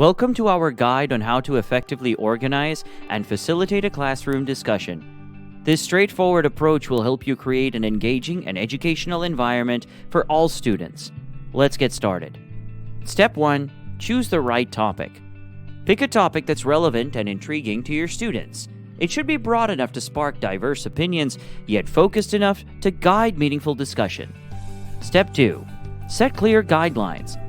Welcome to our guide on how to effectively organize and facilitate a classroom discussion. This straightforward approach will help you create an engaging and educational environment for all students. Let's get started. Step 1. Choose the right topic. Pick a topic that's relevant and intriguing to your students. It should be broad enough to spark diverse opinions, yet focused enough to guide meaningful discussion. Step 2. Set clear guidelines.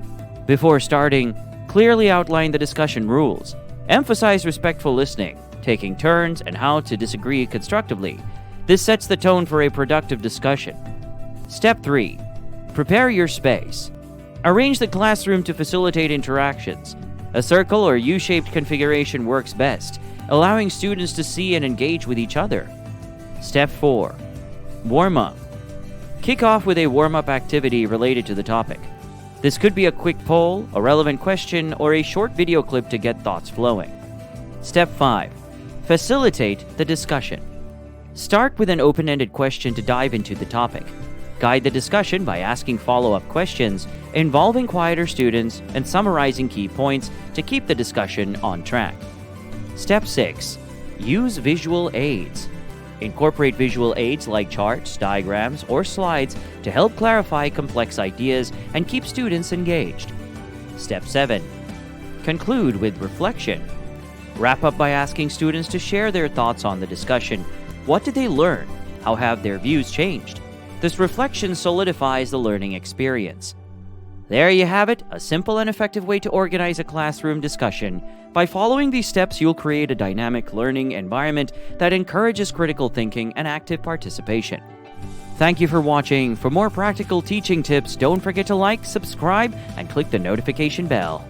Before starting, clearly outline the discussion rules. Emphasize respectful listening, taking turns, and how to disagree constructively. This sets the tone for a productive discussion. Step 3. Prepare your space. Arrange the classroom to facilitate interactions. A circle or U-shaped configuration works best, allowing students to see and engage with each other. Step 4. Warm up. Kick off with a warm-up activity related to the topic. This could be a quick poll, a relevant question, or a short video clip to get thoughts flowing. Step 5. Facilitate the discussion. Start with an open-ended question to dive into the topic. Guide the discussion by asking follow-up questions, involving quieter students, and summarizing key points to keep the discussion on track. Step 6. Use visual aids. Incorporate visual aids like charts, diagrams, or slides to help clarify complex ideas and keep students engaged. Step 7. Conclude with reflection. Wrap up by asking students to share their thoughts on the discussion. What did they learn? How have their views changed? This reflection solidifies the learning experience. There you have it, a simple and effective way to organize a classroom discussion. By following these steps, you'll create a dynamic learning environment that encourages critical thinking and active participation. Thank you for watching. For more practical teaching tips, don't forget to like, subscribe, and click the notification bell.